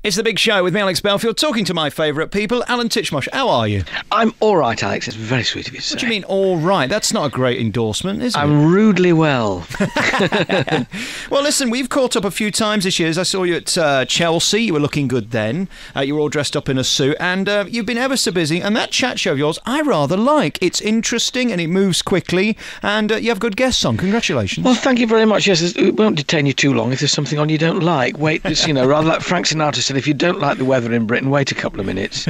It's The Big Show with me, Alex Belfield, talking to my favourite people. Alan Titchmarsh, how are you? I'm all right, Alex. It's very sweet of you to say. What do you mean, all right? That's not a great endorsement, is it? I'm rudely well. Well, listen, we've caught up a few times this year. As I saw you at Chelsea, you were looking good then. You were all dressed up in a suit, and you've been ever so busy. And that chat show of yours, I rather like. It's interesting and it moves quickly, and you have good guests on. Congratulations. Well, thank you very much. Yes, it won't detain you too long if there's something on you don't like. Wait, rather like Frank Sinatra said, if you don't like the weather in Britain, wait a couple of minutes.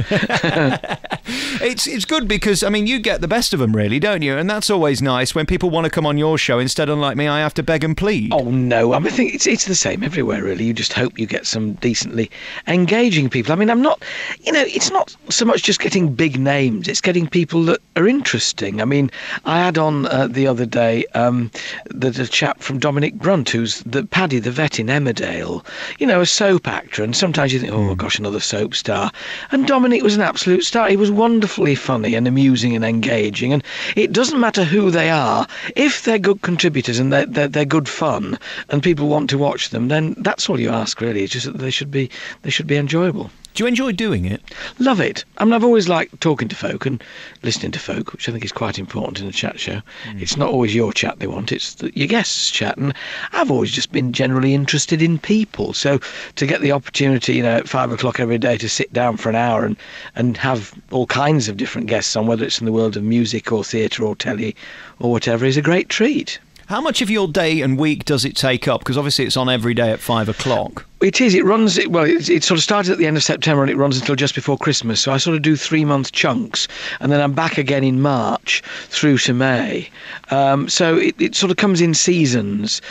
It's good because, I mean, you get the best of them, really, don't you? And that's always nice when people want to come on your show. Instead, unlike me, I have to beg and plead. Oh, no. I think it's the same everywhere, really. You just hope you get some decently engaging people. I mean, I'm not, it's not so much just getting big names. It's getting people that are interesting. I mean, I had on the other day the chap from Dominic Brunt, who's the Paddy the vet in Emmerdale, a soap actor. And sometimes you think, oh, gosh, another soap star. And Dominic was an absolute star. He was wonderfully funny and amusing and engaging. And it doesn't matter who they are. If they're good contributors and they're good fun and people want to watch them, then that's all you ask, really. It's just that they should be enjoyable. Do you enjoy doing it? Love it. I mean, I've always liked talking to folk and listening to folk, which I think is quite important in a chat show. It's not always your chat they want, it's your guests' chat. And I've always just been generally interested in people. So to get the opportunity, at 5 o'clock every day to sit down for an hour and have all kinds of different guests on, whether it's in the world of music or theatre or telly or whatever, is a great treat. How much of your day and week does it take up? Because obviously it's on every day at 5 o'clock. It is. It runs. It sort of started at the end of September and it runs until just before Christmas. So I sort of do 3-month chunks, and then I'm back again in March through to May. So it sort of comes in seasons,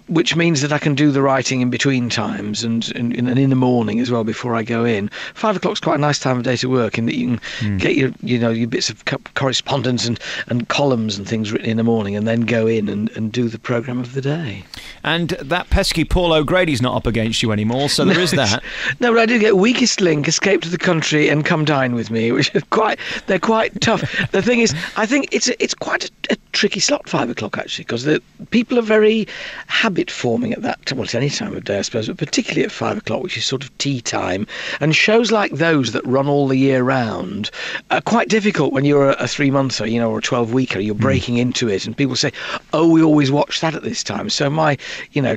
which means that I can do the writing in between times and in the morning as well before I go in. 5 o'clock's quite a nice time of day to work, in that you can get your bits of correspondence and columns and things written in the morning, and then go in and do the programme of the day. And that pesky Paul O'Grady's not up against you anymore, so there is that. No, but I do get Weakest Link, Escape to the Country and Come Dine With Me, which is they're quite tough. The thing is, I think it's quite a tricky slot, 5 o'clock, actually, because the people are very habit-forming at that time. Well, it's any time of day, I suppose, but particularly at 5 o'clock, which is sort of tea time. And shows like those that run all the year round are quite difficult when you're a 3-monther, or a 12-weeker. You're breaking into it, and people say, oh, we always watch that at this time. So my,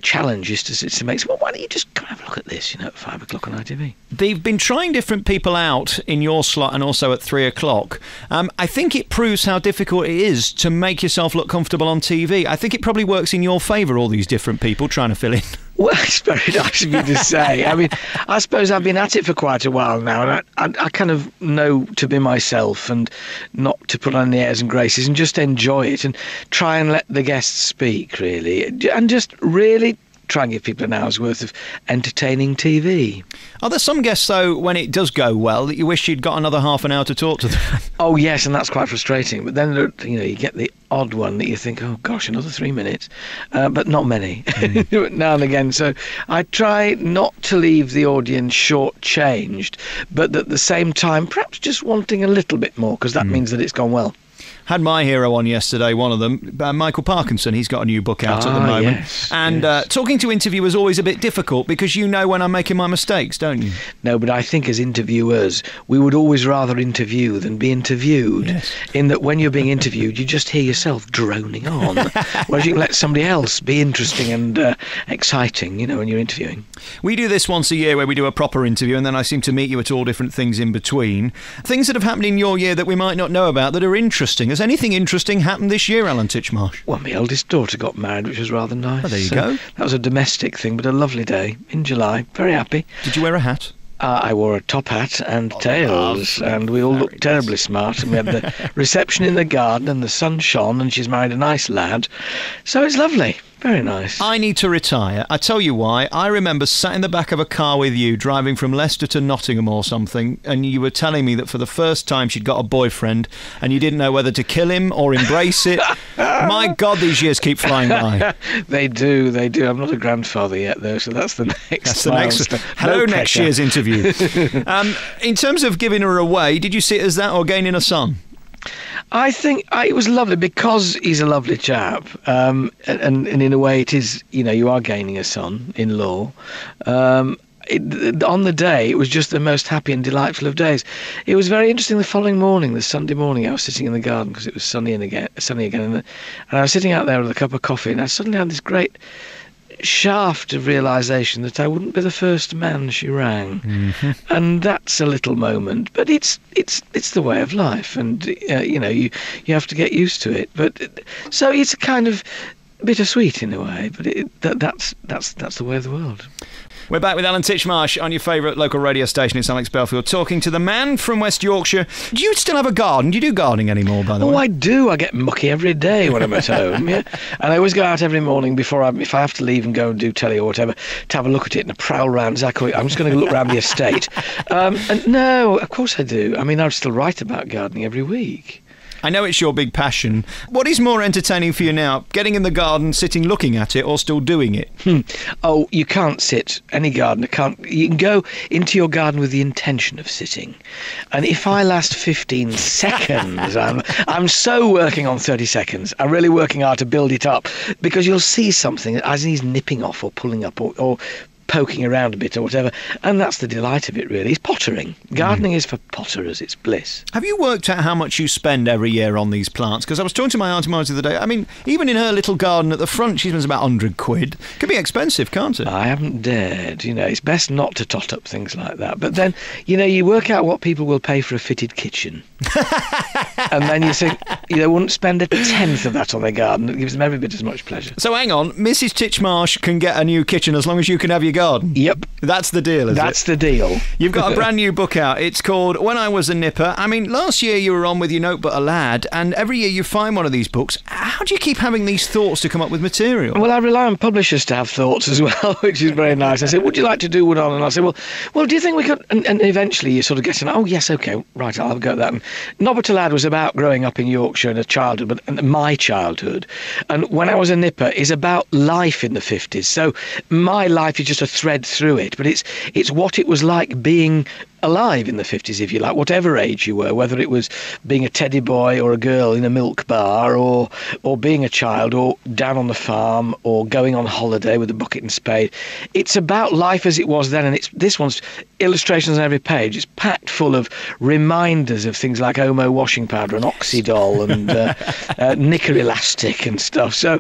challenge is to make, well, why don't you just come have a look at this, at 5 o'clock on ITV. They've been trying different people out in your slot and also at 3 o'clock. I think it proves how difficult it is to make yourself look comfortable on TV. I think it probably works in your favour, all these different people trying to fill in. Well, it's very nice of you to say. I mean, I suppose I've been at it for quite a while now, and I kind of know to be myself and not to put on the airs and graces and just enjoy it and try and let the guests speak, really, and just really try and give people an hour's worth of entertaining TV. Are there some guests, though, when it does go well, that you wish you'd got another half an hour to talk to them? Oh, yes, and that's quite frustrating. But then, you get the odd one that you think, oh, gosh, another 3 minutes. But not many, now and again. So I try not to leave the audience short-changed, but at the same time, perhaps just wanting a little bit more, because that means that it's gone well. Had my hero on yesterday, one of them, Michael Parkinson. He's got a new book out at the moment. Yes, and talking to interviewers is always a bit difficult because you know when I'm making my mistakes, don't you? No, but I think as interviewers, we would always rather interview than be interviewed. Yes. In that when you're being interviewed, you just hear yourself droning on. Whereas you can let somebody else be interesting and exciting, when you're interviewing. We do this once a year where we do a proper interview, and then I seem to meet you at all different things in between. Things that have happened in your year that we might not know about that are interesting. Has anything interesting happened this year, Alan Titchmarsh? Well, my eldest daughter got married, which was rather nice. Oh, there you go. That was a domestic thing, but a lovely day in July. Very happy. Did you wear a hat? I wore a top hat and tails, and we all looked terribly smart. And we had the reception in the garden, and the sun shone, and she's married a nice lad. So it's lovely. Very nice. I need to retire. I tell you why. I remember sat in the back of a car with you driving from Leicester to Nottingham or something, and you were telling me that for the first time she'd got a boyfriend and you didn't know whether to kill him or embrace it. My God, these years keep flying by. They do. I'm not a grandfather yet, though, so that's the next. That's the next. Hello, next year's interview. In terms of giving her away, did you see it as that or gaining a son? I think it was lovely because he's a lovely chap, and in a way it is, you are gaining a son-in-law. on the day, it was just the most happy and delightful of days. It was very interesting. The following morning, the Sunday morning, I was sitting in the garden because it was sunny again, and I was sitting out there with a cup of coffee, and I suddenly had this great shaft of realisation that I wouldn't be the first man she rang. Mm-hmm. And that's a little moment, but it's the way of life, and you have to get used to it. But so it's a kind of bittersweet in a way, but that's the way of the world. We're back with Alan Titchmarsh on your favourite local radio station. It's Alex Belfield talking to the man from West Yorkshire. Do you still have a garden? Do you do gardening anymore, by the way? Oh, I do. I get mucky every day when I'm at home. Yeah, and I always go out every morning if I have to leave and go and do telly or whatever, to have a look at it and a prowl round. Exactly. I'm just going to look around the estate. And no, of course I do. I mean, I still write about gardening every week. I know it's your big passion. What is more entertaining for you now? Getting in the garden, sitting looking at it, or still doing it? Oh, you can't sit. Any gardener can't. You can go into your garden with the intention of sitting. And if I last 15 seconds, I'm so working on 30 seconds. I'm really working hard to build it up, because you'll see something that either needs nipping off or pulling up or poking around a bit or whatever, and that's the delight of it, really. It's pottering. Gardening is for potterers. It's bliss. Have you worked out how much you spend every year on these plants? Because I was talking to my auntie Marge the other day. I mean, even in her little garden at the front, she spends about 100 quid. Can be expensive, can't it? I haven't dared. It's best not to tot up things like that. But then, you work out what people will pay for a fitted kitchen. And then you think, they wouldn't spend a tenth of that on their garden. It gives them every bit as much pleasure. So hang on, Mrs. Titchmarsh can get a new kitchen as long as you can have your garden? Yep. That's the deal, is it? That's the deal. You've got a brand new book out. It's called When I Was a Nipper. I mean, last year you were on with Your Note But a Lad, and every year you find one of these books. How do you keep having these thoughts to come up with material? Well, I rely on publishers to have thoughts as well, which is very nice. I said, would you like to do one on? And I said, well, do you think we could? And eventually you sort of get to know, oh, yes, OK, right, I'll have a go at that. And Not But a Lad was about growing up in Yorkshire and a childhood, but my childhood. And When I Was a Nipper is about life in the 50s. So my life is just a thread through it, but it's what it was like being alive in the 50s, if you like, whatever age you were, whether it was being a teddy boy or a girl in a milk bar, or being a child, or down on the farm, or going on holiday with a bucket and spade. It's about life as it was then, and this one's illustrations on every page. It's packed full of reminders of things like Omo washing powder and Oxydol and knicker elastic and stuff. So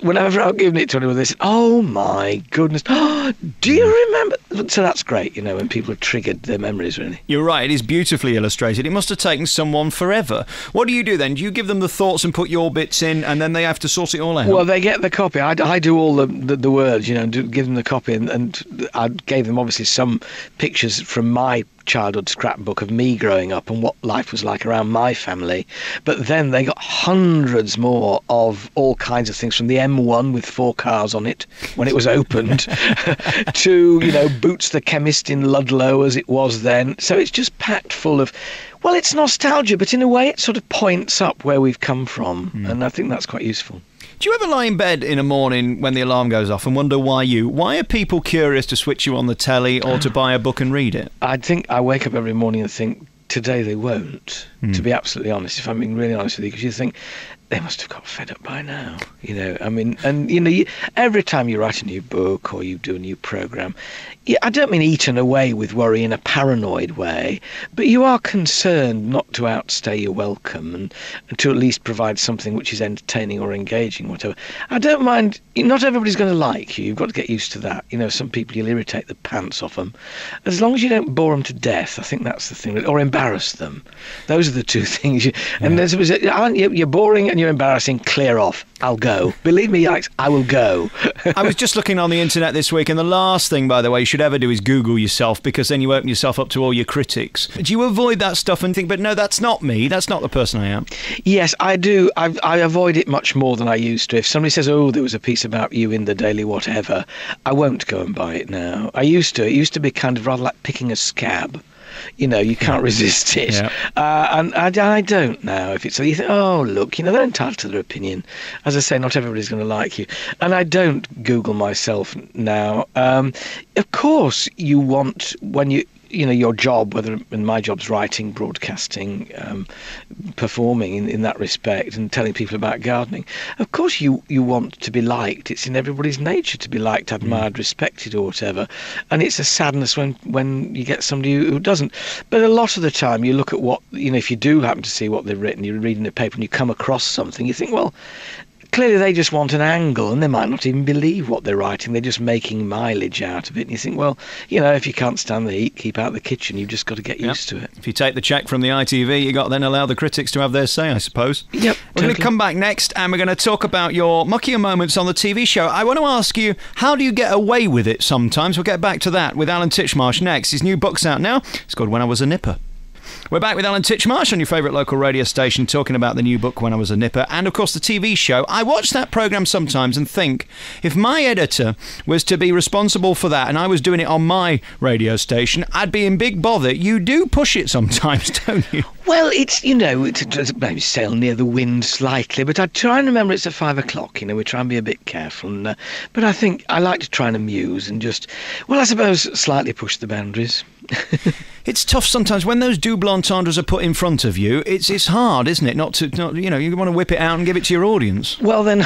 whenever I've given it to anyone, they say, oh my goodness, do you remember? So that's great, when people have triggered their memories. Really. You're right, it is beautifully illustrated. It must have taken someone forever. What do you do then? Do you give them the thoughts and put your bits in, and then they have to sort it all out? Well, they get the copy. I do all the words, give them the copy, and I gave them obviously some pictures from my childhood scrapbook of me growing up and what life was like around my family. But then they got hundreds more of all kinds of things, from the M1 with 4 cars on it when it was opened to, Boots the chemist in Ludlow as it was then. So it's just packed full of, well, it's nostalgia, but in a way it sort of points up where we've come from. And I think that's quite useful. Do you ever lie in bed in a morning when the alarm goes off and wonder why are people curious to switch you on the telly or to buy a book and read it? I think I wake up every morning and think, today they won't, to be absolutely honest, if I'm being really honest with you, because you think, they must have got fed up by now, I mean, and every time you write a new book or you do a new programme, I don't mean eaten away with worry in a paranoid way, but you are concerned not to outstay your welcome and to at least provide something which is entertaining or engaging, whatever. I don't mind, not everybody's going to like you, you've got to get used to that. Some people you'll irritate the pants off them. As long as you don't bore them to death, I think that's the thing, or embarrass them. Those are the two things. And you're boring and you're embarrassing, clear off. I'll go. Believe me, Alex, I will go. I was just looking on the internet this week, and the last thing, by the way, you should ever do is Google yourself, because then you open yourself up to all your critics. Do you avoid that stuff and think, but no, that's not me, that's not the person I am? Yes, I do. I avoid it much more than I used to. If somebody says, oh, there was a piece about you in the Daily whatever, I won't go and buy it now. I used to. It used to be kind of rather like picking a scab. You can't resist it. Yeah. And I don't now. If it's, you think, oh, look, they're entitled to their opinion. As I say, not everybody's going to like you. And I don't Google myself now. Of course, you want, when your job, and my job's writing, broadcasting, performing in that respect, and telling people about gardening. Of course, you want to be liked. It's in everybody's nature to be liked, admired, respected, or whatever. And it's a sadness when you get somebody who doesn't. But a lot of the time, you look at what, if you do happen to see what they've written, you're reading the paper and you come across something, you think, well, clearly they just want an angle, and they might not even believe what they're writing. They're just making mileage out of it. And you think, well, if you can't stand the heat, keep out of the kitchen. You've just got to get used to it. If you take the cheque from the ITV, you got to then allow the critics to have their say, I suppose. Yep. We're going to come back next, and we're going to talk about your muckier moments on the TV show. I want to ask you, how do you get away with it sometimes? We'll get back to that with Alan Titchmarsh next. His new book's out now. It's called When I Was a Nipper. We're back with Alan Titchmarsh on your favourite local radio station, talking about the new book, When I Was a Nipper, and of course the TV show. I watch that programme sometimes and think, if my editor was to be responsible for that and I was doing it on my radio station, I'd be in big bother. You do push it sometimes, don't you? Well, it's maybe sail near the wind slightly, but I try and remember it's at 5 o'clock. We try and be a bit careful. But I think I like to try and amuse and just, I suppose, slightly push the boundaries. It's tough sometimes when those double entendres are put in front of you. It's hard, isn't it? Not you want to whip it out and give it to your audience. Well, then,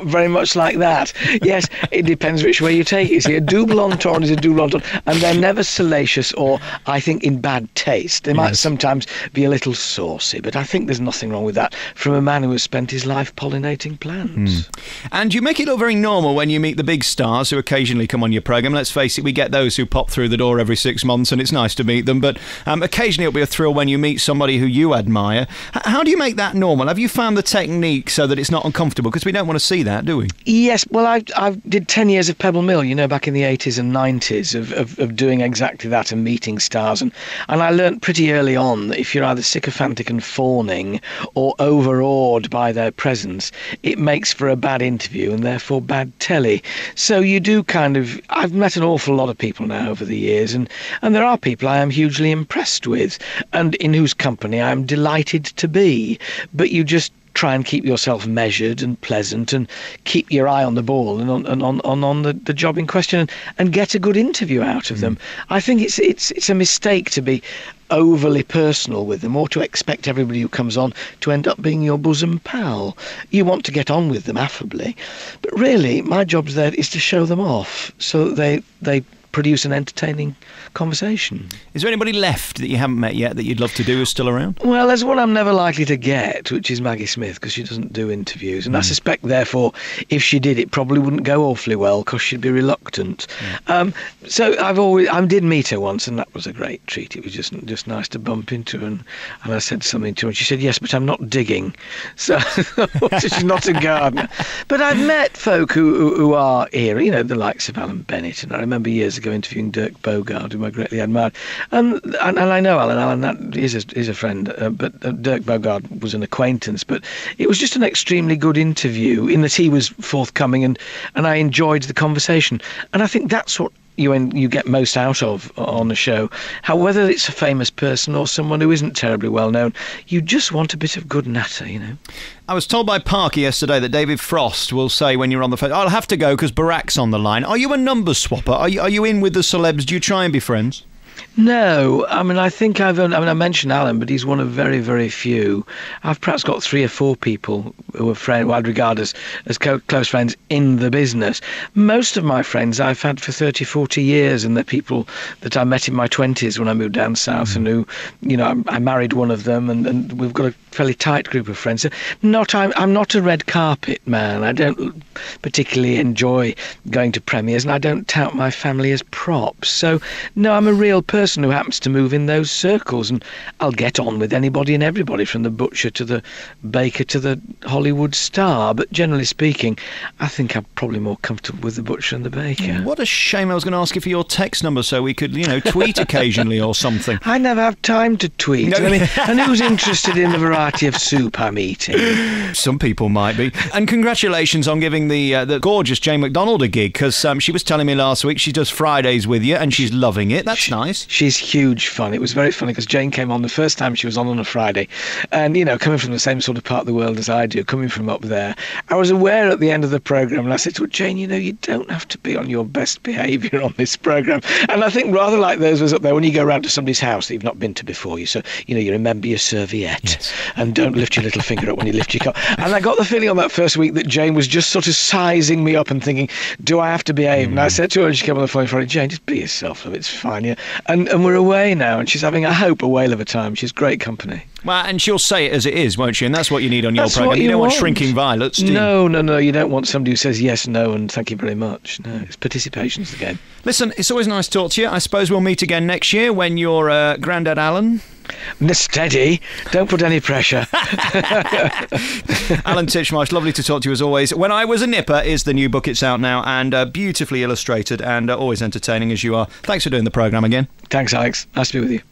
very much like that. Yes, it depends which way you take it. See, a double entendre is a double entendre, and they're never salacious or, I think, in bad taste. They might sometimes be a little saucy, but I think there's nothing wrong with that from a man who has spent his life pollinating plants. And you make it look very normal when you meet the big stars who occasionally come on your programme. Let's face it, we get those who pop through the door every 6 months, and it's nice to meet them, but occasionally it'll be a thrill when you meet somebody who you admire. How do you make that normal? Have you found the technique so that it's not uncomfortable? Because we don't want to see that, do we? Yes, well, I did 10 years of Pebble Mill, back in the 80s and 90s of doing exactly that and meeting stars. And I learnt pretty early on that if you're either sycophantic and fawning or overawed by their presence, it makes for a bad interview and therefore bad telly. So you do I've met an awful lot of people now over the years, and there are people I am hugely impressed with and in whose company I am delighted to be. But you just try and keep yourself measured and pleasant and keep your eye on the ball and on the job in question and get a good interview out of them. I think it's a mistake to be overly personal with them or to expect everybody who comes on to end up being your bosom pal. You want to get on with them affably, but really my job there is to show them off so that they produce an entertaining conversation. Is there anybody left that you haven't met yet that you'd love to do who's still around? Well, there's one I'm never likely to get, which is Maggie Smith, because she doesn't do interviews. And I suspect, therefore, if she did, it probably wouldn't go awfully well because she'd be reluctant. So I did meet her once, and that was a great treat. It was just nice to bump into her. And I said something to her, and she said, yes, but I'm not digging. So she's not a gardener. But I've met folk who are era, the likes of Alan Bennett. And I remember years ago interviewing Dirk Bogarde, whom I greatly admired. And I know Alan that is a friend, but Dirk Bogarde was an acquaintance. But it was just an extremely good interview in that he was forthcoming, and I enjoyed the conversation. And I think that's what you get most out of on the show. Whether it's a famous person or someone who isn't terribly well known, you just want a bit of good natter, I was told by Parker yesterday that David Frost will say when you're on the phone, I'll have to go because Barack's on the line. Are you a number swapper? Are you in with the celebs? Do you try and be friends? No, I think I mentioned Alan, but he's one of very, very few. I've perhaps got 3 or 4 people who I'd regard as close friends in the business. Most of my friends I've had for 30, 40 years, and they're people that I met in my 20s when I moved down south, and who, I married one of them, and we've got a fairly tight group of friends. So I'm not a red carpet man. I don't particularly enjoy going to premieres, and I don't tout my family as props. So, no, I'm a real person who happens to move in those circles, and I'll get on with anybody and everybody, from the butcher to the baker to the Hollywood star. But generally speaking, I think I'm probably more comfortable with the butcher and the baker. What a shame. I was going to ask you for your text number so we could, tweet occasionally or something. I never have time to tweet. No. And who's interested in the variety of soup I'm eating? Some people might be. And congratulations on giving the gorgeous Jane McDonald a gig, because she was telling me last week she does Fridays with you and she's loving it. That's nice. nice. She's huge fun. It was very funny because Jane came on the first time she was on a Friday, and coming from the same sort of part of the world as I do, coming from up there, I was aware at the end of the programme, and I said to her, Jane, you don't have to be on your best behaviour on this programme. And I think rather like those was up there, when you go round to somebody's house that you've not been to before, you remember your serviette, yes, and don't lift your little finger up when you lift your cup. And I got the feeling on that first week that Jane was just sort of sizing me up and thinking, do I have to behave? And I said to her, and she came on the phone Friday, Jane, just be yourself, love, it's fine. Yeah. And we're away now, and she's having, I hope, a whale of a time. She's great company. Well, and she'll say it as it is, won't she? And that's what you need on your programme. You don't want shrinking violets, do you? No. You don't want somebody who says yes, no, and thank you very much. No, it's participation's the game. Listen, it's always nice to talk to you. I suppose we'll meet again next year when you're Grandad Alan. Steady. Don't put any pressure. Alan Titchmarsh, lovely to talk to you as always. When I Was a Nipper is the new book. It's out now, and beautifully illustrated and always entertaining as you are. Thanks for doing the programme again. Thanks, Alex. Nice to be with you.